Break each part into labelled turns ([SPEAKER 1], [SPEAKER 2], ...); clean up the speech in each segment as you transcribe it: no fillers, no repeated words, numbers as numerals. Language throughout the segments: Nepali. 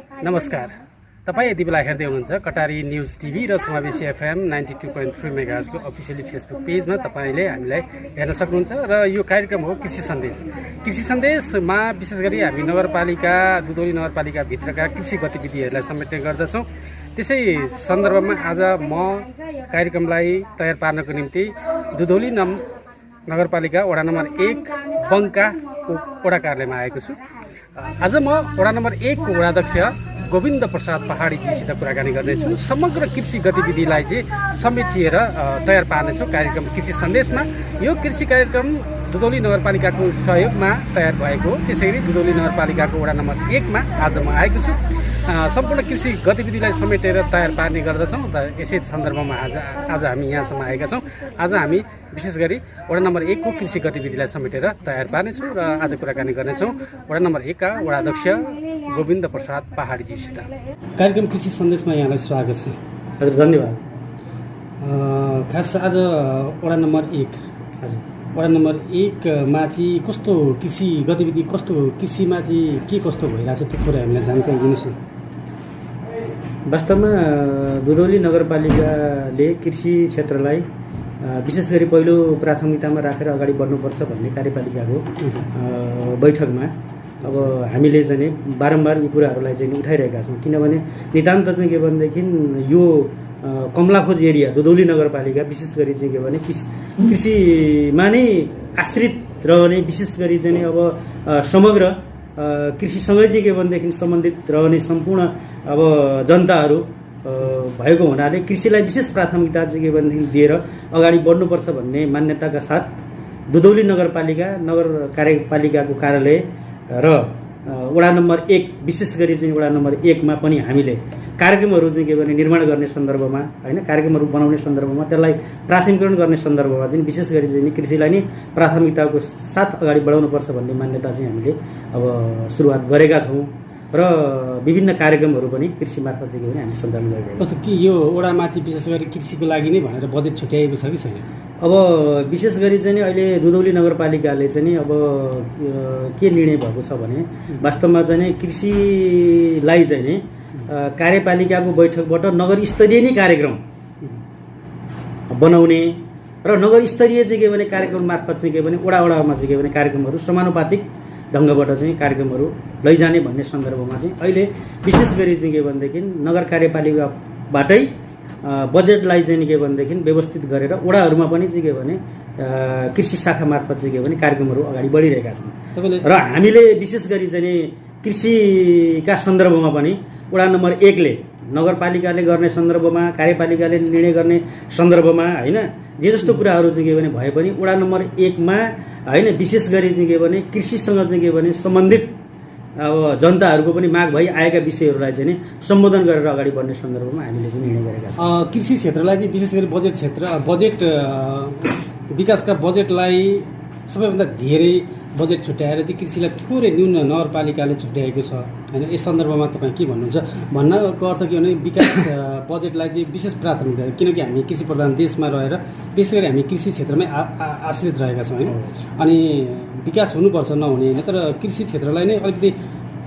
[SPEAKER 1] नमस्कार। तपाईँ यति बेला हेर्दै हुनुहुन्छ कटारी न्युज टिभी र समावेशी एफएम 92.3 मेगाहर्जको अफिसियली फेसबुक पेजमा तपाईँले हामीलाई हेर्न सक्नुहुन्छ। र यो कार्यक्रम हो कृषि सन्देश। कृषि सन्देशमा विशेष गरी हामी नगरपालिका दुधौली नगरपालिकाभित्रका कृषि गतिविधिहरूलाई समेट्ने गर्दछौँ। त्यसै सन्दर्भमा आज म कार्यक्रमलाई तयार पार्नको निम्ति दुधौली नगरपालिका वडा नम्बर 1 बङ्काको वडा कार्यालयमा आएको छु। आज म वडा नम्बर 1 को वडाध्यक्ष गोविन्द प्रसाद पहाडीजीसित कुराकानी गर्दैछु। समग्र कृषि गतिविधिलाई चाहिँ समेटिएर तयार पार्नेछु कार्यक्रम कृषि सन्देशमा। यो कृषि कार्यक्रम दुधौली नगरपालिकाको सहयोगमा तयार भएको हो। त्यसैगरी दुधौली नगरपालिकाको वडा नम्बर 1 मा आज म आएको छु। सम्पूर्ण कृषि गतिविधिलाई समेटेर तयार पार्ने गर्दछौँ। यसै सन्दर्भमा आज हामी यहाँसम्म आएका छौँ। आज हामी विशेष गरी वडा नम्बर 1 को कृषि गतिविधिलाई समेटेर तयार पार्नेछौँ र आज कुराकानी गर्नेछौँ वडा नम्बर 1 का वडाध्यक्ष गोविन्द प्रसाद पहाडीजीसित। कार्यक्रम कृषि सन्देशमा यहाँलाई स्वागत छ।
[SPEAKER 2] हजुर, धन्यवाद।
[SPEAKER 1] खास आज वडा नम्बर 1 हजुर वडा नम्बर 1 मा चाहिँ कस्तो कृषि गतिविधि, कस्तो कृषिमा चाहिँ के कस्तो भइरहेछ त्यो कुरा हामीलाई जानकारी दिनुहोस् न।
[SPEAKER 2] वास्तवमा दुधौली नगरपालिकाले कृषि क्षेत्रलाई विशेष गरी पहिलो प्राथमिकतामा राखेर अगाडि बढ्नुपर्छ भन्ने कार्यपालिकाको बैठकमा अब हामीले चाहिँ बारम्बार यी कुराहरूलाई चाहिँ उठाइरहेका छौँ। किनभने नितान्त चाहिँ के भनेदेखि यो कमलाखोज एरिया दुधौली नगरपालिका विशेष गरी चाहिँ के भने कृषिमा नै आश्रित रहने, विशेष गरी चाहिँ अब समग्र कृषिसँगै चाहिँ के भनेदेखि सम्बन्धित रहने सम्पूर्ण अब जनताहरू भएको हुनाले कृषिलाई विशेष प्राथमिकता चाहिँ के भनेदेखि दिएर अगाडि बढ्नुपर्छ भन्ने मान्यताका साथ दुधौली नगरपालिका नगर कार्यपालिकाको कार्यालय र वडा नम्बर 1 विशेष गरी चाहिँ वडा नम्बर 1 मा पनि हामीले कार्यक्रमहरू चाहिँ के भने निर्माण गर्ने सन्दर्भमा हैन, कार्यक्रमहरू बनाउने सन्दर्भमा, त्यसलाई प्राथमिकरण गर्ने सन्दर्भमा चाहिँ विशेष गरी चाहिँ कृषिलाई नै प्राथमिकताको साथ अगाडि बढाउनुपर्छ भन्ने मान्यता चाहिँ हामीले अब सुरुवात गरेका छौँ र विभिन्न कार्यक्रमहरू पनि कृषि मार्फत चाहिँ के भने हामी सञ्चालन गरिरहेका छौँ।
[SPEAKER 1] कि यो वडामा चाहिँ विशेष गरी कृषिको लागि नै भनेर बजेट छुट्याएको छ कि छैन?
[SPEAKER 2] अब विशेष गरी चाहिँ अहिले दुधौली नगरपालिकाले चाहिँ अब के निर्णय भएको छ भने वास्तवमा चाहिँ कृषिलाई चाहिँ कार्यपालिकाको बैठकबाट नगर स्तरीय नै कार्यक्रम बनाउने र नगर स्तरीय चाहिँ के भने कार्यक्रम मार्फत चाहिँ के भने वडामा चाहिँ के भने कार्यक्रमहरू समानुपातिक ढङ्गबाट चाहिँ कार्यक्रमहरू लैजाने भन्ने सन्दर्भमा चाहिँ अहिले विशेष गरी चाहिँ के भनेदेखि नगर कार्यपालिकाबाटै बजेटलाई चाहिँ के भनेदेखि व्यवस्थित गरेर वडाहरूमा पनि चाहिँ के भने कृषि शाखा मार्फत चाहिँ के भने कार्यक्रमहरू अगाडि बढिरहेका छन् र हामीले विशेष गरी चाहिँ कृषिका सन्दर्भमा पनि वडा नम्बर 1 ले नगरपालिकाले गर्ने सन्दर्भमा, कार्यपालिकाले निर्णय गर्ने सन्दर्भमा हैन, जे जस्तो कुराहरू चाहिँ के भने भए पनि वडा नम्बर 1 मा हैन विशेष गरी चाहिँ के भने कृषिसँग चाहिँ के भने सम्बन्धित अब जनताहरूको पनि माग भई आएका विषयहरूलाई चाहिँ सम्बोधन गरेर अगाडि बढ्ने सन्दर्भमा हामीले चाहिँ निर्णय गरेका छौँ।
[SPEAKER 1] कृषि क्षेत्रलाई चाहिँ विशेष गरी बजेट विकासका बजेटलाई सबैभन्दा धेरै बजेट छुट्याएर चाहिँ कृषिलाई थोरै न्यून नगरपालिकाले छुट्याएको छ होइन। यस सन्दर्भमा तपाईँ के भन्नुहुन्छ? भन्नको अर्थ के भने विकास बजेटलाई चाहिँ विशेष प्राथमिकता, किनकि हामी कृषि प्रधान देशमा रहेर विशेष गरी हामी कृषि क्षेत्रमै आश्रित रहेका छौँ होइन। अनि विकास हुनुपर्छ नहुने होइन, तर कृषि क्षेत्रलाई नै अलिकति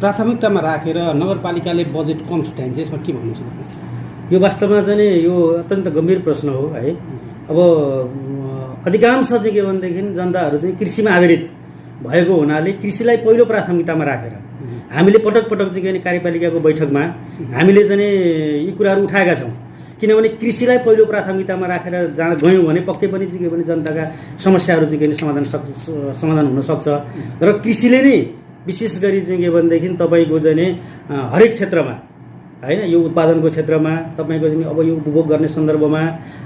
[SPEAKER 1] प्राथमिकतामा राखेर नगरपालिकाले बजेट कम छुट्याइन्छ। यसमा के भन्नुहुन्छ?
[SPEAKER 2] यो वास्तवमा चाहिँ यो अत्यन्त गम्भीर प्रश्न हो है। अब अधिकांश चाहिँ के भनेदेखि जनताहरू चाहिँ कृषिमा आधारित भएको हुनाले कृषिलाई पहिलो प्राथमिकतामा राखेर हामीले पटक पटक चाहिँ कार्यपालिकाको बैठकमा हामीले चाहिँ यी कुराहरू उठाएका छौँ। किनभने कृषिलाई पहिलो प्राथमिकतामा राखेर जहाँ गयौँ भने पक्कै पनि चाहिँ के भने जनताका समस्याहरू चाहिँ के समाधान हुन सक्छ र कृषिले नै विशेष गरी चाहिँ के भनेदेखि तपाईँको चाहिँ हरेक क्षेत्रमा हैन, यो उत्पादनको क्षेत्रमा तपाईँको चाहिँ अब यो उपभोग गर्ने सन्दर्भमा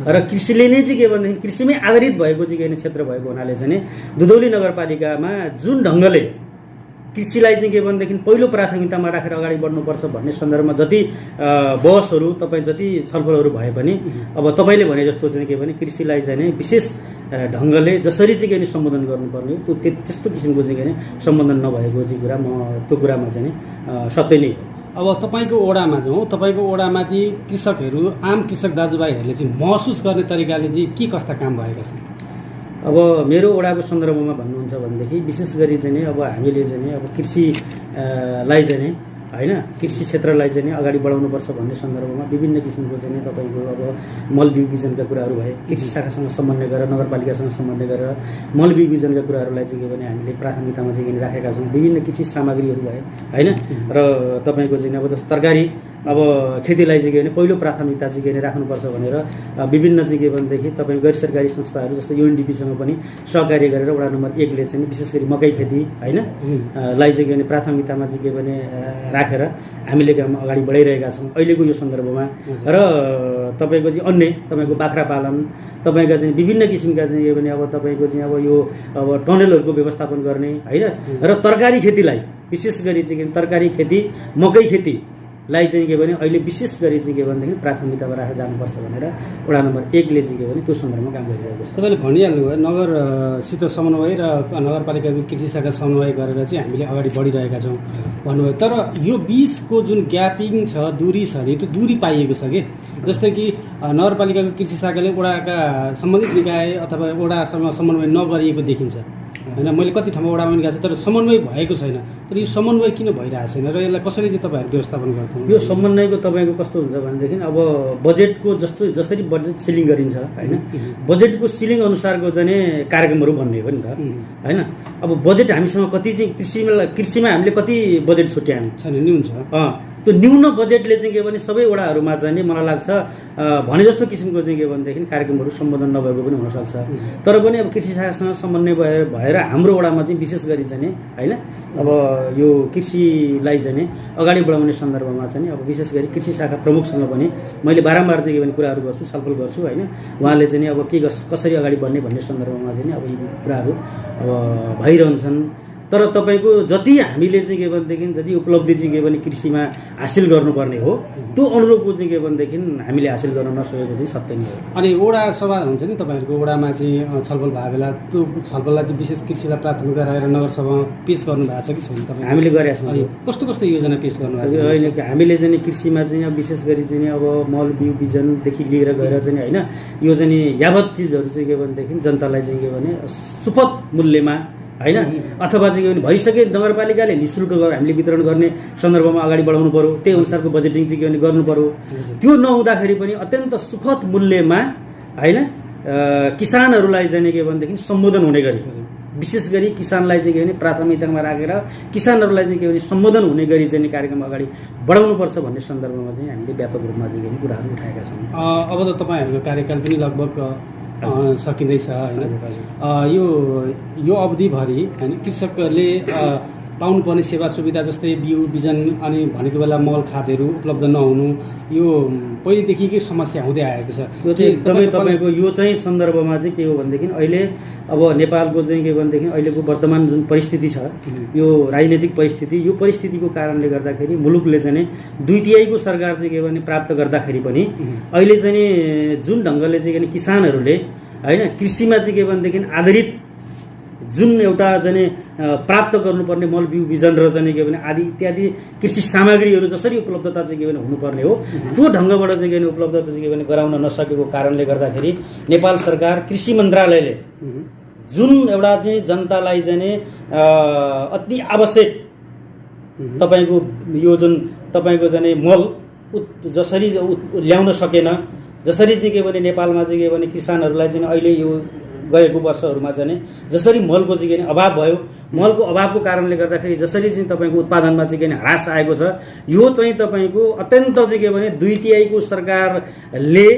[SPEAKER 2] र कृषिले नै चाहिँ के भनेदेखि कृषिमै आधारित भएको चाहिँ के क्षेत्र भएको हुनाले चाहिँ दुधौली नगरपालिकामा जुन ढङ्गले कृषिलाई चाहिँ के भनेदेखि पहिलो प्राथमिकतामा राखेर अगाडि बढ्नुपर्छ भन्ने सन्दर्भमा जति बहसहरू तपाईँ जति छलफलहरू भए पनि अब तपाईँले भने जस्तो चाहिँ के भने कृषिलाई चाहिँ विशेष ढङ्गले जसरी चाहिँ के सम्बोधन गर्नुपर्ने त्यस्तो किसिमको चाहिँ के सम्बोधन नभएको चाहिँ कुरा म त्यो कुरामा चाहिँ सत्य नै हो।
[SPEAKER 1] अब तपाईँको ओडामा जाउँ, तपाईँको ओडामा चाहिँ कृषकहरू, आम कृषक दाजुभाइहरूले चाहिँ महसुस गर्ने तरिकाले चाहिँ के कस्ता काम भएका छन्?
[SPEAKER 2] अब मेरो ओडाको सन्दर्भमा भन्नुहुन्छ भनेदेखि विशेष गरी चाहिँ अब हामीले चाहिँ अब कृषिलाई चाहिँ होइन कृषि क्षेत्रलाई चाहिँ अगाडि बढाउनुपर्छ भन्ने सन्दर्भमा विभिन्न किसिमको चाहिँ तपाईँको अब मल बिउ बिजनका कुराहरू भए कृषि शाखासँग समन्वय गरेर नगरपालिकासँग समन्वय गरेर मल बिउ बिजनका कुराहरूलाई चाहिँ के भने हामीले प्राथमिकतामा चाहिँ राखेका छौँ। विभिन्न कृषि सामग्रीहरू भए होइन र तपाईँको चाहिँ अब जस्तो तरकारी अब खेतीलाई चाहिँ के भने पहिलो प्राथमिकता चाहिँ के भने राख्नुपर्छ भनेर विभिन्न चाहिँ के भनेदेखि तपाईँ गैर सरकारी संस्थाहरू जस्तो युएनडिपीसँग पनि सहकार्य गरेर वडा नम्बर 1 ले चाहिँ विशेष गरी मकै खेती होइन लाई चाहिँ के भने प्राथमिकतामा चाहिँ के भने राखेर हामीले काम अगाडि बढाइरहेका छौँ अहिलेको यो सन्दर्भमा। र तपाईँको चाहिँ अन्य तपाईँको बाख्रा पालन तपाईँका चाहिँ विभिन्न किसिमका चाहिँ के भने अब तपाईँको चाहिँ अब यो अब टनलहरूको व्यवस्थापन गर्ने होइन र तरकारी खेतीलाई विशेष गरी चाहिँ तरकारी खेती मकै खेती लाई चाहिँ के भने अहिले विशेष गरी चाहिँ के भनेदेखि प्राथमिकतामा राखेर जानुपर्छ भनेर वडा नम्बर 1 ले चाहिँ के भने त्यो सन्दर्भमा काम गरिरहेको छ।
[SPEAKER 1] तपाईँले भनिहाल्नुभयो नगरसित समन्वय र नगरपालिकाको कृषि शाखा समन्वय गरेर चाहिँ हामीले अगाडि बढिरहेका छौँ भन्नुभयो। तर यो बिचको जुन ग्यापिङ छ दूरी छ नि त्यो दूरी पाइएको छ कि जस्तै कि नगरपालिकाको कृषि शाखाले वडाका सम्बन्धित निकाय अथवा वडासँग समन्वय नगरिएको देखिन्छ होइन। मैले कति ठाउँमा वडामा पनि गएको छु तर समन्वय भएको छैन। तर यो समन्वय किन भइरहेको छैन र यसलाई कसरी चाहिँ तपाईँहरू व्यवस्थापन गर्नुहुन्छ?
[SPEAKER 2] यो समन्वयको तपाईँको कस्तो हुन्छ भनेदेखि अब बजेटको जसरी बजेट सिलिङ गरिन्छ होइन बजेटको सिलिङ अनुसारको चाहिँ कार्यक्रमहरू बन्ने हो नि त होइन। अब बजेट हामीसँग कति चाहिँ कृषिमा हामीले कति बजेट छुट्यायौँ
[SPEAKER 1] छैन न्यून छ।
[SPEAKER 2] त्यो न्यून बजेटले चाहिँ के भने सबै वडाहरूमा चाहिँ मलाई लाग्छ भने जस्तो किसिमको चाहिँ के भनेदेखि कार्यक्रमहरू सम्बोधन नभएको पनि हुनसक्छ। तर पनि अब कृषि शाखासँग समन्वय भएर हाम्रो वडामा चाहिँ विशेष गरी चाहिँ होइन अब यो कृषिलाई चाहिँ अगाडि बढाउने सन्दर्भमा चाहिँ अब विशेष गरी कृषि शाखा प्रमुखसँग पनि मैले बारम्बार चाहिँ के भने कुराहरू गर्छु छलफल गर्छु होइन। उहाँले चाहिँ अब के कसरी अगाडि बढ्ने भन्ने सन्दर्भमा चाहिँ अब यी कुराहरू अब भइरहन्छन्। तर तपाईँको जति हामीले चाहिँ के भनेदेखि जति उपलब्धि चाहिँ के भने कृषिमा हासिल गर्नुपर्ने हो त्यो अनुरूपको चाहिँ के भनेदेखि हामीले हासिल गर्न नसकेको चाहिँ सत्य नै हो।
[SPEAKER 1] अनि वडा सभा हुन्छ नि तपाईँहरूको वडामा चाहिँ छलफल भएको बेला त्यो छलफललाई चाहिँ विशेष कृषिलाई प्राथमिकता राखेर नगरसभामा पेस गर्नु भएको छ कि छैन तपाईँ?
[SPEAKER 2] हामीले गरेका छौँ।
[SPEAKER 1] कस्तो कस्तो योजना पेस गर्नु भएको छ?
[SPEAKER 2] होइन हामीले चाहिँ कृषिमा चाहिँ विशेष गरी चाहिँ अब मल बिउ बिजनदेखि लिएर गएर चाहिँ होइन यो चाहिँ यावत चिजहरू चाहिँ के भनेदेखि जनतालाई चाहिँ के भने सुपथ मूल्यमा होइन अथवा चाहिँ के भने भइसके नगरपालिकाले निःशुल्क हामीले वितरण गर्ने सन्दर्भमा अगाडि बढाउनु पर्यो। त्यही अनुसारको बजेटिङ चाहिँ के भने गर्नु पर्यो। त्यो नहुँदाखेरि पनि अत्यन्त सुपथ मूल्यमा होइन किसानहरूलाई चाहिँ के भनेदेखि सम्बोधन हुने गरी विशेष गरी किसानलाई चाहिँ के भने प्राथमिकतामा राखेर किसानहरूलाई चाहिँ के भने सम्बोधन हुने गरी चाहिँ कार्यक्रम अगाडि बढाउनुपर्छ भन्ने सन्दर्भमा चाहिँ हामीले व्यापक रूपमा चाहिँ कुराहरू उठाएका छौँ।
[SPEAKER 1] अब त तपाईँहरूको कार्यकाल पनि लगभग सकिँदैछ होइन। यो अवधिभरि होइन कृषकले पाउनुपर्ने सेवा सुविधा जस्तै बिउ बिजन अनि भनेको बेला मल खादहरू उपलब्ध नहुनु यो पहिलेदेखिकै समस्या हुँदै आएको छ।
[SPEAKER 2] यो चाहिँ तपाईँको यो चाहिँ सन्दर्भमा चाहिँ के हो भनेदेखि अहिले अब नेपालको चाहिँ के भनेदेखि अहिलेको वर्तमान जुन परिस्थिति छ यो राजनीतिक परिस्थिति यो परिस्थितिको कारणले गर्दाखेरि मुलुकले चाहिँ 2/3 सरकार चाहिँ के भने प्राप्त गर्दाखेरि पनि अहिले चाहिँ जुन ढङ्गले चाहिँ के किसानहरूले होइन कृषिमा चाहिँ के भनेदेखि आधारित जुन एउटा चाहिँ प्राप्त गर्नुपर्ने मल बिउ बिजन र चाहिँ के भने आदि इत्यादि कृषि सामग्रीहरू जसरी उपलब्धता चाहिँ के भने हुनुपर्ने हो त्यो ढङ्गबाट चाहिँ के भने उपलब्धता चाहिँ के भने गराउन नसकेको कारणले गर्दाखेरि नेपाल सरकार कृषि मन्त्रालयले जुन एउटा चाहिँ जनतालाई चाहिँ अति आवश्यक तपाईँको यो जुन तपाईँको चाहिँ मल जसरी ल्याउन सकेन जसरी चाहिँ के भने नेपालमा चाहिँ के भने किसानहरूलाई चाहिँ अहिले यो गएको वर्षहरूमा चाहिँ जसरी मलको चाहिँ के अभाव भयो मलको अभावको कारणले गर्दाखेरि जसरी चाहिँ तपाईँको उत्पादनमा चाहिँ के ह्रास आएको छ यो चाहिँ तपाईँको अत्यन्त चाहिँ के भने 2/3 सरकारले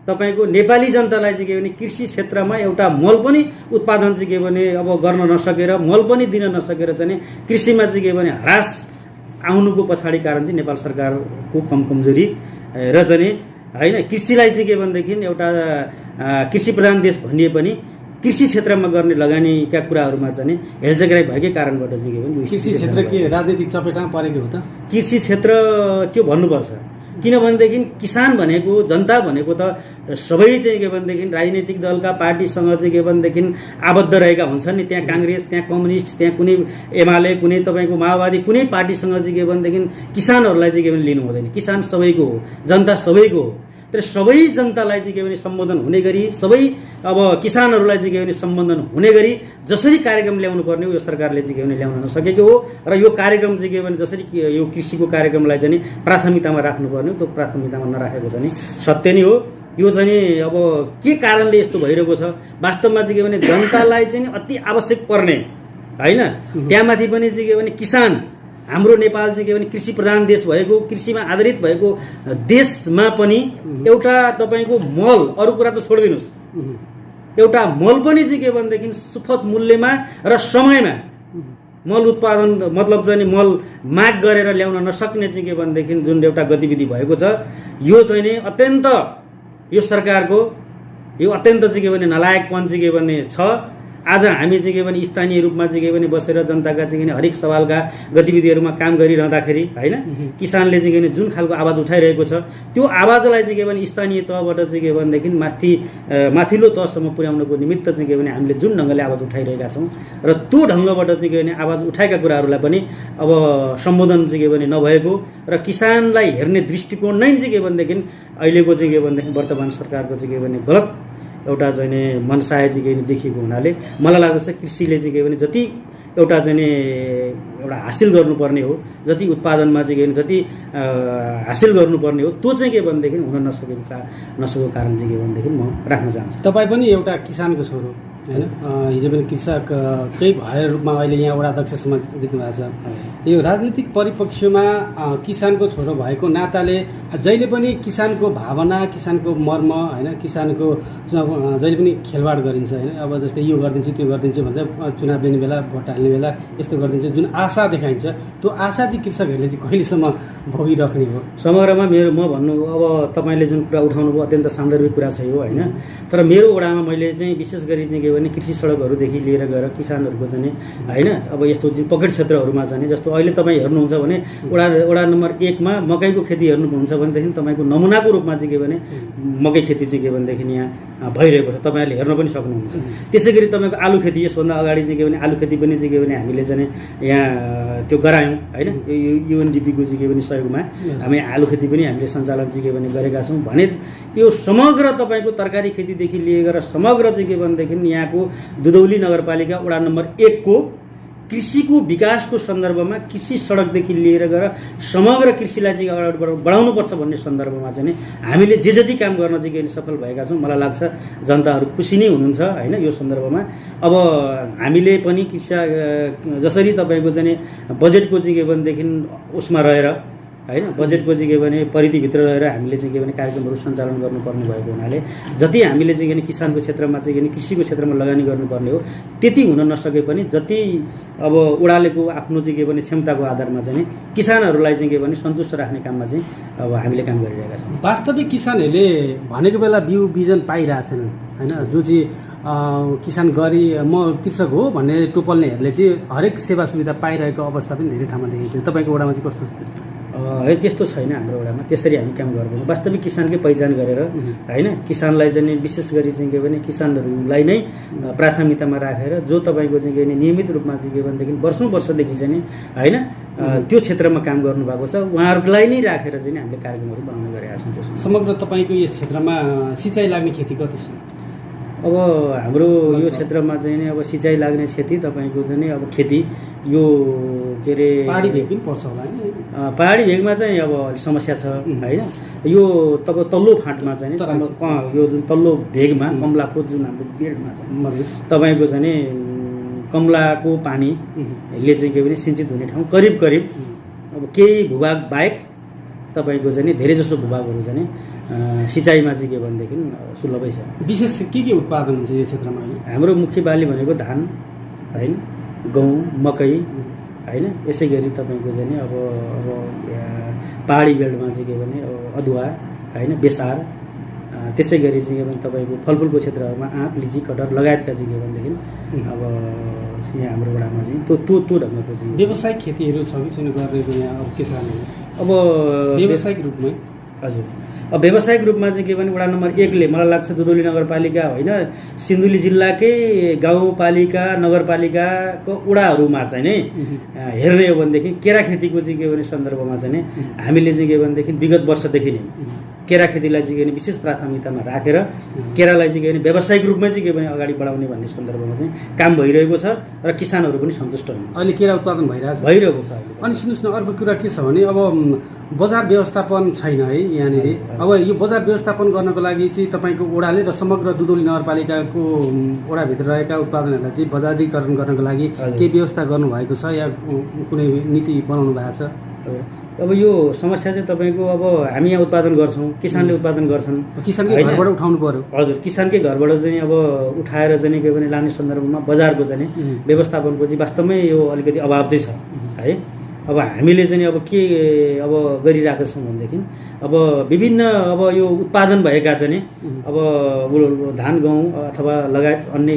[SPEAKER 2] तपाईँको नेपाली जनतालाई चाहिँ के भने कृषि क्षेत्रमा एउटा मल पनि उत्पादन चाहिँ के भने अब गर्न नसकेर मल पनि दिन नसकेर चाहिँ कृषिमा चाहिँ के भने ह्रास आउनुको पछाडि कारण चाहिँ नेपाल सरकारको कमजोरी र चाहिँ होइन कृषिलाई चाहिँ के भनेदेखि एउटा कृषि प्रधान देश भनिए पनि कृषि क्षेत्रमा गर्ने लगानीका कुराहरूमा चाहिँ हेलचक्राइ भएकै कारणबाट चाहिँ के भने
[SPEAKER 1] कृषि क्षेत्र के राजनीतिक चपेटामा परेको हो त?
[SPEAKER 2] कृषि क्षेत्र त्यो भन्नुपर्छ किनभनेदेखि किसान भनेको जनता भनेको त सबै चाहिँ के भनेदेखि राजनीतिक दलका पार्टीसँग चाहिँ के भनेदेखि आबद्ध रहेका हुन्छन् नि। त्यहाँ काङ्ग्रेस त्यहाँ कम्युनिस्ट त्यहाँ कुनै एमाले कुनै तपाईँको माओवादी कुनै पार्टीसँग चाहिँ के भनेदेखि किसानहरूलाई चाहिँ के भने लिनु हुँदैन। किसान सबैको हो जनता सबैको हो। तर सबै जनतालाई चाहिँ के भने सम्बोधन हुने गरी सबै अब किसानहरूलाई चाहिँ के भने सम्बोधन हुने गरी जसरी कार्यक्रम ल्याउनु पर्ने हो यो सरकारले चाहिँ के भने ल्याउन नसकेको हो र यो कार्यक्रम चाहिँ के भने जसरी यो कृषिको कार्यक्रमलाई चाहिँ प्राथमिकतामा राख्नुपर्ने हो त्यो प्राथमिकतामा नराखेको चाहिँ सत्य नै हो। यो चाहिँ अब के कारणले यस्तो भइरहेको छ वास्तवमा चाहिँ के भने जनतालाई चाहिँ अति आवश्यक पर्ने होइन त्यहाँमाथि पनि चाहिँ के भने किसान हाम्रो नेपाल चाहिँ के भने कृषि प्रधान देश भएको कृषिमा आधारित भएको देशमा पनि एउटा तपाईँको मल अरू कुरा त छोडिदिनुहोस् एउटा मल पनि चाहिँ के भनेदेखि सुपथ मूल्यमा र समयमा मल उत्पादन मतलब चाहिँ मल माग गरेर ल्याउन नसक्ने चाहिँ के भनेदेखि जुन एउटा गतिविधि भएको छ यो चाहिँ नि अत्यन्त यो सरकारको यो अत्यन्त चाहिँ के भने नलायकपन चाहिँ के भने छ। आज हामी चाहिँ के भने स्थानीय रूपमा चाहिँ के भने बसेर जनताका चाहिँ हरेक सवालका गतिविधिहरूमा काम गरिरहँदाखेरि होइन किसानले चाहिँ के जुन खालको आवाज उठाइरहेको छ त्यो आवाजलाई चाहिँ के भने स्थानीय तहबाट चाहिँ के भनेदेखि माथिल्लो तहसम्म पुर्याउनको निमित्त चाहिँ के भने हामीले जुन ढङ्गले आवाज उठाइरहेका छौँ र त्यो ढङ्गबाट चाहिँ के भने आवाज उठाएका कुराहरूलाई पनि अब सम्बोधन चाहिँ के भने नभएको र किसानलाई हेर्ने दृष्टिकोण नै चाहिँ के भनेदेखि अहिलेको चाहिँ के भनेदेखि वर्तमान सरकारको चाहिँ के भने गलत एउटा चाहिँ मनसाय चाहिँ के देखिएको हुनाले मलाई लाग्दछ कृषिले चाहिँ के भने जति एउटा चाहिँ एउटा हासिल गर्नुपर्ने हो जति उत्पादनमा चाहिँ के भने जति हासिल गर्नुपर्ने हो त्यो चाहिँ के भनेदेखि हुन नसकेको कारण चाहिँ के भनेदेखि म राख्न चाहन्छु।
[SPEAKER 1] तपाईँ पनि एउटा किसानको छोरो होइन हिजो पनि कृषककै भएर रूपमा अहिले यहाँ वडा अध्यक्षसम्म जित्नु भएको छ। यो राजनीतिक परिप्रेक्ष्यमा किसानको छोरो भएको नाताले जहिले पनि किसानको भावना किसानको मर्म होइन किसानको जहिले पनि खेलवाड गरिन्छ होइन अब जस्तै यो गरिदिन्छु त्यो गरिदिन्छु भन्छ चुनाव लिने बेला भोट हाल्ने बेला यस्तो गरिदिन्छ जुन आशा देखाइन्छ त्यो आशा चाहिँ कृषकहरूले चाहिँ कहिलेसम्म भोगिराख्ने हो।
[SPEAKER 2] समग्रमा म भन्नु अब तपाईँले जुन कुरा उठाउनु भयो अत्यन्त सान्दर्भिक कुरा छ यो होइन तर मेरो वडामा मैले चाहिँ विशेष गरी चाहिँ के भने कृषि सडकहरूदेखि लिएर गएर किसानहरूको चाहिँ होइन अब यस्तो जुन पकेट क्षेत्रहरूमा चाहिँ जस्तो अहिले तपाईँ हेर्नुहुन्छ भने वडा नम्बर 1 मा मकैको खेती हेर्नुहुन्छ भनेदेखि तपाईँको नमुनाको रूपमा चाहिँ के भने मकै खेती चाहिँ के भनेदेखि यहाँ भइरहेको छ तपाईँहरूले हेर्न पनि सक्नुहुन्छ। त्यसै गरी तपाईँको आलु खेती यसभन्दा अगाडि चाहिँ के भने आलु खेती पनि चाहिँ के भने हामीले चाहिँ यहाँ त्यो गरायौँ होइन युएनडिपीको चाहिँ के भने सहयोगमा हामी आलु खेती पनि हामीले सञ्चालन चाहिँ के भने गरेका छौँ भने यो समग्र तपाईँको तरकारी खेतीदेखि लिएर समग्र चाहिँ के भनेदेखि यहाँको दुधौली नगरपालिका वडा नम्बर 1 को कृषिको विकासको सन्दर्भमा कृषि सडकदेखि लिएर गएर समग्र कृषिलाई चाहिँ अगाडि बढाउनुपर्छ भन्ने सन्दर्भमा चाहिँ हामीले जे जति काम गर्न चाहिँ सफल भएका छौँ मलाई लाग्छ जनताहरू खुसी नै हुनुहुन्छ होइन यो सन्दर्भमा। अब हामीले पनि जसरी तपाईँको चाहिँ बजेटको चाहिँ के भनेदेखि उसमा रहेर होइन बजेटको चाहिँ के भने परिधिभित्र रहेर हामीले चाहिँ के भने कार्यक्रमहरू सञ्चालन गर्नुपर्ने भएको हुनाले जति हामीले चाहिँ के किसानको क्षेत्रमा चाहिँ के कृषिको क्षेत्रमा लगानी गर्नुपर्ने हो त्यति हुन नसके पनि जति अब उडालेको आफ्नो चाहिँ के भने क्षमताको आधारमा चाहिँ किसानहरूलाई चाहिँ के भने सन्तुष्ट राख्ने काममा चाहिँ अब हामीले काम गरिरहेका छौँ।
[SPEAKER 1] वास्तविक किसानहरूले भनेको बेला बिउ बिजन पाइरहेछन् होइन जो चाहिँ किसान गरी म कृषक हो भन्ने टोपल्नेहरूले चाहिँ हरेक सेवा सुविधा पाइरहेको अवस्था पनि धेरै ठाउँमा देखिन्छ। तपाईँको वडामा चाहिँ कस्तो छ?
[SPEAKER 2] है त्यस्तो छैन हाम्रो वडामा त्यसरी हामी काम गर्दैनौँ। वास्तविक किसानकै पहिचान गरेर होइन किसानलाई चाहिँ विशेष गरी चाहिँ के भने किसानहरूलाई नै प्राथमिकतामा राखेर जो तपाईँको चाहिँ के भने नियमित रूपमा चाहिँ के भनेदेखि वर्षौँदेखि चाहिँ होइन त्यो क्षेत्रमा काम गर्नुभएको छ उहाँहरूलाई नै राखेर चाहिँ हामीले कार्यक्रमहरू बनाउने गरेका छौँ। त्यसमा
[SPEAKER 1] समग्र तपाईँको यस क्षेत्रमा सिँचाइ लाग्ने खेती कति छ?
[SPEAKER 2] अब हाम्रो यो क्षेत्रमा चाहिँ नि अब सिँचाइ लाग्ने क्षति तपाईँको चाहिँ अब खेती यो के अरे
[SPEAKER 1] पहाडी भेग पनि पर्छ होला नि?
[SPEAKER 2] पहाडी भेगमा चाहिँ अब अलिक समस्या छ होइन यो तपाईँ तल्लो फाँटमा चाहिँ यो जुन तल्लो भेगमा कमलाको जुन हाम्रो बेडमा छ तपाईँको चाहिँ नि कमलाको पानीले चाहिँ के भने सिंचित हुने ठाउँ करिब अब केही भूभाग बाहेक तपाईँको चाहिँ नि धेरै जसो भूभागहरू चाहिँ सिँचाइमा चाहिँ के भनेदेखि सुलभै छ।
[SPEAKER 1] विशेष के उत्पादन हुन्छ यो क्षेत्रमा?
[SPEAKER 2] हाम्रो मुख्य बाली भनेको धान होइन गहुँ मकै होइन यसै गरी तपाईँको चाहिँ अब पहाडी बेल्टमा चाहिँ के भने अदुवा होइन बेसार त्यसै गरी चाहिँ के भने तपाईँको फलफुलको क्षेत्रहरूमा आँप लिची कटहर लगायतका चाहिँ के भनेदेखि अब यहाँ हाम्रो वडामा चाहिँ त्यो ढङ्गको चाहिँ
[SPEAKER 1] व्यावसायिक खेतीहरू छ कि छैन गरेको यहाँ अब किसानहरू अब व्यावसायिक रूपमै?
[SPEAKER 2] हजुर अब व्यावसायिक रूपमा चाहिँ के भने वडा नम्बर 1 ले मलाई लाग्छ दुधौली नगरपालिका होइन सिन्धुली जिल्लाकै गाउँपालिका नगरपालिकाको वडाहरूमा चाहिँ नै हेर्ने हो भनेदेखि केरा खेतीको चाहिँ के भने सन्दर्भमा चाहिँ हामीले चाहिँ के भनेदेखि विगत वर्षदेखि नै केरा खेतीलाई चाहिँ के भने विशेष प्राथमिकतामा राखेर केरालाई चाहिँ के भने व्यावसायिक रूपमा चाहिँ के भने अगाडि बढाउने भन्ने सन्दर्भमा चाहिँ काम भइरहेको छ र किसानहरू पनि सन्तुष्ट हुनुहुन्छ।
[SPEAKER 1] अहिले केरा उत्पादन भइरहेको
[SPEAKER 2] छ अहिले।
[SPEAKER 1] अनि सुन्नुहोस् न, अर्को कुरा के छ भने अब बजार व्यवस्थापन छैन है यहाँनिर। अब यो बजार व्यवस्थापन गर्नको लागि चाहिँ तपाईँको ओडाले र समग्र दुधौली नगरपालिकाको ओडाभित्र रहेका उत्पादनहरूलाई चाहिँ बजारीकरण गर्नको लागि के व्यवस्था गर्नुभएको छ या कुनै नीति बनाउनु भएको छ?
[SPEAKER 2] अब यो समस्या चाहिँ तपाईँको अब हामी यहाँ उत्पादन गर्छौँ, किसानले उत्पादन गर्छन्,
[SPEAKER 1] किसानकै घरबाट उठाउनु पर्यो।
[SPEAKER 2] हजुर, किसानकै घरबाट चाहिँ अब उठाएर चाहिँ के भने लाने सन्दर्भमा बजारको चाहिँ व्यवस्थापनको चाहिँ वास्तवमै यो अलिकति अभाव चाहिँ छ है। अब हामीले चाहिँ अब के अब गरिरहेका छौँ भनेदेखि अब विभिन्न अब यो उत्पादन भएका चाहिँ अब धान गहुँ अथवा लगायत अन्य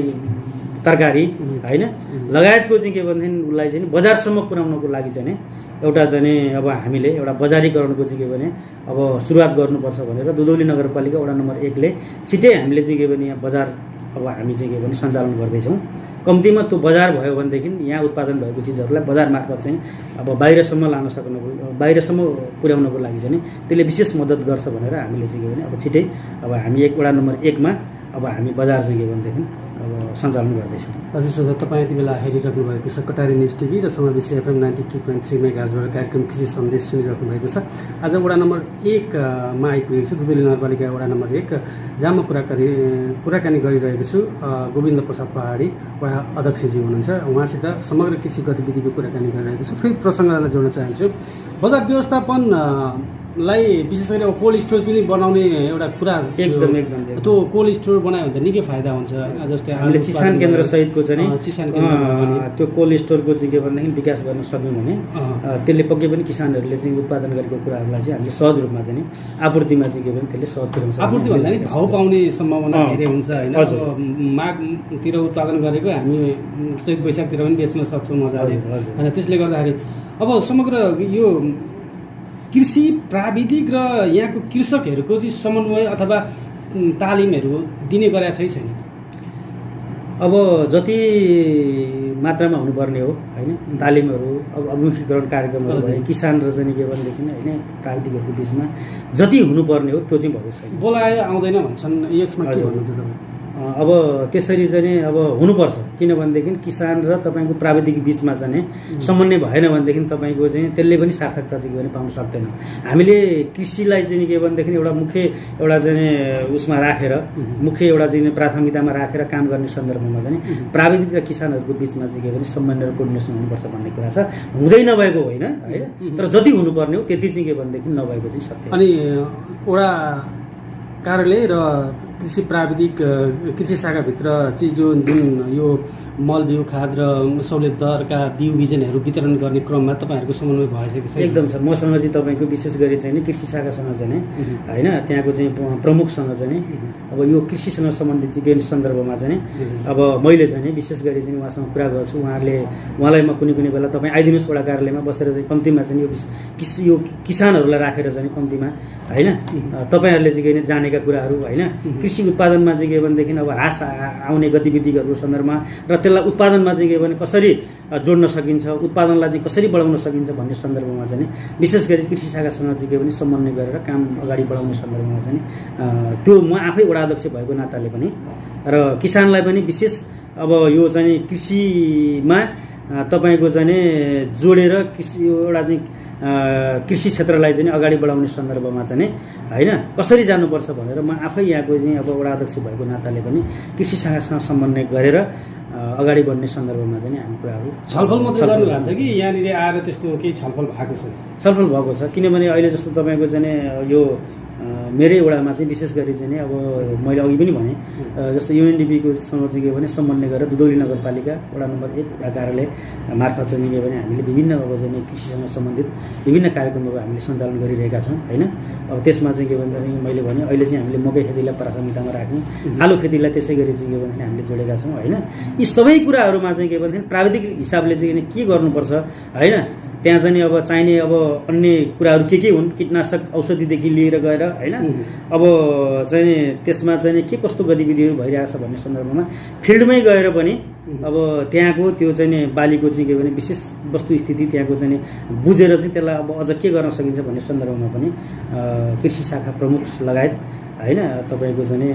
[SPEAKER 2] तरकारी होइन लगायतको चाहिँ के भनेदेखि उसलाई चाहिँ बजारसम्म पुर्याउनको लागि चाहिँ एउटा चाहिँ अब हामीले एउटा बजारीकरणको चाहिँ के भने अब सुरुवात गर्नुपर्छ भनेर दुधौली नगरपालिका वडा नम्बर 1 ले छिटै हामीले चाहिँ के भने यहाँ बजार अब हामी चाहिँ के भने सञ्चालन गर्दैछौँ। कम्तीमा त्यो बजार भयो भनेदेखि यहाँ उत्पादन भएको चिजहरूलाई बजार मार्फत चाहिँ अब बाहिरसम्म लान सक्नको बाहिरसम्म पुर्याउनको लागि चाहिँ त्यसले विशेष मद्दत गर्छ भनेर हामीले चाहिँ के भने अब छिटै अब हामी वडा नम्बर 1 मा अब हामी बजार चाहिँ के भनेदेखि अब सञ्चालन गर्दैछौँ।
[SPEAKER 1] हजुर सर, तपाईँ यति बेला हेरिराख्नु भएको छ कटारी न्युज टिभी र समावेशी FM 92.3 मेगाहर्जबाट कार्यक्रम कृषि सन्देश सुनिराख्नु भएको छ। आज वडा नम्बर 1 मा आइपुगेको छु, दुधौली नगरपालिका वडा नम्बर 1, जहाँ म कुराकानी गरिरहेको छु गोविन्द प्रसाद पहाडी वडा अध्यक्षजी हुनुहुन्छ। उहाँसित समग्र कृषि गतिविधिको कुराकानी गरिरहेको छु। फेरि प्रसङ्गलाई जोड्न चाहन्छु, बजार व्यवस्थापन लाई विशेष गरी अब कोल्ड स्टोर पनि बनाउने एउटा कुरा
[SPEAKER 2] एकदम
[SPEAKER 1] त्यो कोल्ड स्टोर बनायो भने त निकै फाइदा हुन्छ होइन। जस्तै
[SPEAKER 2] हामीले किसान केन्द्र सहितको चाहिँ
[SPEAKER 1] किसान केन्द्र
[SPEAKER 2] त्यो कोल्ड स्टोरको चाहिँ के भनेदेखि विकास गर्न सक्यौँ भने त्यसले पक्कै पनि किसानहरूले चाहिँ उत्पादन गरेको कुराहरूलाई चाहिँ हामीले सहज रूपमा चाहिँ आपूर्तिमा चाहिँ के भने त्यसले सहज पुर्याउँछ।
[SPEAKER 1] आपूर्ति भन्दा नि भाउ पाउने सम्भावना धेरै हुन्छ होइन। माघतिर उत्पादन गरेको हामी चैत वैशाखतिर पनि बेच्न सक्छौँ मजाले होइन। त्यसले गर्दाखेरि अब समग्र यो कृषि प्राविधिक र यहाँको कृषकहरूको चाहिँ समन्वय अथवा तालिमहरू दिने गरेका छैन।
[SPEAKER 2] अब जति मात्रामा हुनुपर्ने हो होइन तालिमहरू अब अभिमुखीकरण कार्यक्रमहरू भयो किसान र चाहिँ के भनेदेखि होइन प्राविधिकहरूको बिचमा जति हुनुपर्ने हो त्यो चाहिँ भएको छैन।
[SPEAKER 1] बोलायो आउँदैन भन्छन्, यसमा के भन्नुहुन्छ तपाईँ?
[SPEAKER 2] अब त्यसरी चाहिँ अब हुनुपर्छ, किनभनेदेखि किसान र तपाईँको प्राविधिक बिचमा चाहिँ समन्वय भएन भनेदेखि तपाईँको चाहिँ त्यसले पनि सार्थकता चाहिँ के भने पाउन सक्दैन। हामीले कृषिलाई चाहिँ के भनेदेखि एउटा मुख्य एउटा चाहिँ उसमा राखेर मुख्य एउटा चाहिँ प्राथमिकतामा राखेर काम गर्ने सन्दर्भमा चाहिँ प्राविधिक र किसानहरूको बिचमा चाहिँ के भने समन्वय र कोर्डिनेसन हुनुपर्छ भन्ने कुरा छ। हुँदै नभएको होइन है, तर जति हुनुपर्ने हो त्यति चाहिँ के भनेदेखि नभएको चाहिँ सत्य।
[SPEAKER 1] अनि वडा कार्यालय र कृषि प्राविधिक कृषि शाखाभित्र चाहिँ जुन यो मल बिउ खाद र सहुलियत दरका बिउ बिजनहरू वितरण गर्ने क्रममा तपाईँहरूको समन्वय भइसकेको छ?
[SPEAKER 2] एकदम सर, मसँग चाहिँ तपाईँको विशेष गरी चाहिँ कृषि शाखासँग चाहिँ होइन त्यहाँको चाहिँ प्रमुखसँग चाहिँ अब यो कृषिसँग सम्बन्धित चाहिँ सन्दर्भमा चाहिँ अब मैले चाहिँ विशेष गरी चाहिँ उहाँसँग कुरा गर्छु। उहाँलाई म कुनै बेला तपाईँ आइदिनुहोस् वडा कार्यालयमा बसेर चाहिँ कम्तीमा चाहिँ यो किसानहरूलाई राखेर चाहिँ कम्तीमा होइन तपाईँहरूले चाहिँ जानेका कुराहरू होइन कृषि उत्पादनमा चाहिँ के भनेदेखि अब ह्रास आउने गतिविधिहरूको सन्दर्भमा र त्यसलाई उत्पादनमा चाहिँ के भने कसरी जोड्न सकिन्छ, उत्पादनलाई चाहिँ कसरी बढाउन सकिन्छ भन्ने सन्दर्भमा चाहिँ विशेष गरी कृषि शाखासँग चाहिँ के भने समन्वय गरेर काम अगाडि बढाउने सन्दर्भमा चाहिँ त्यो म आफै वडा अध्यक्ष भएको नाताले पनि र किसानलाई पनि विशेष अब यो चाहिँ कृषिमा तपाईँको चाहिँ जोडेर एउटा चाहिँ कृषि क्षेत्रलाई चाहिँ अगाडि बढाउने सन्दर्भमा चाहिँ होइन कसरी जानुपर्छ भनेर म आफै यहाँको चाहिँ अब वडा अध्यक्ष भएको नाताले पनि कृषि शाखासँग समन्वय गरेर अगाडि बढ्ने सन्दर्भमा चाहिँ हामी कुराहरू
[SPEAKER 1] छलफल मात्रै गर्नु भएको छ कि यहाँनिर आएर त्यस्तो केही छलफल भएको छ?
[SPEAKER 2] छलफल भएको छ, किनभने अहिले जस्तो तपाईँको चाहिँ यो मेरै वडामा चाहिँ विशेष गरी चाहिँ अब मैले अघि पनि भने जस्तो युएनडिपीको सँग चाहिँ के भने समन्वय गरेर दुधौली नगरपालिका वडा नम्बर 1 वडा कार्यालय मार्फत चाहिँ के भने हामीले विभिन्न अब चाहिँ कृषिसँग सम्बन्धित विभिन्न कार्यक्रमहरू हामीले सञ्चालन गरिरहेका छौँ होइन। अब त्यसमा चाहिँ के भन्दाखेरि मैले भने अहिले चाहिँ हामीले मकै खेतीलाई प्राथमिकतामा राख्यौँ, आलु खेतीलाई त्यसै गरी चाहिँ के भन्दाखेरि हामीले जोडेका छौँ होइन। यी सबै कुराहरूमा चाहिँ के भन्दाखेरि प्राविधिक हिसाबले चाहिँ के गर्नुपर्छ होइन त्यहाँ चाहिँ अब चाहिने अब अन्य कुराहरू के हुन्, कीटनाशक औषधिदेखि लिएर गएर होइन, अब चाहिँ त्यसमा चाहिँ के कस्तो गतिविधिहरू भइरहेछ भन्ने सन्दर्भमा फिल्डमै गएर पनि अब त्यहाँको त्यो चाहिँ बालीको चाहिँ के भने विशेष वस्तुस्थिति त्यहाँको चाहिँ बुझेर चाहिँ त्यसलाई अब अझ के गर्न सकिन्छ भन्ने सन्दर्भमा पनि कृषि शाखा प्रमुख लगायत होइन तपाईँको चाहिँ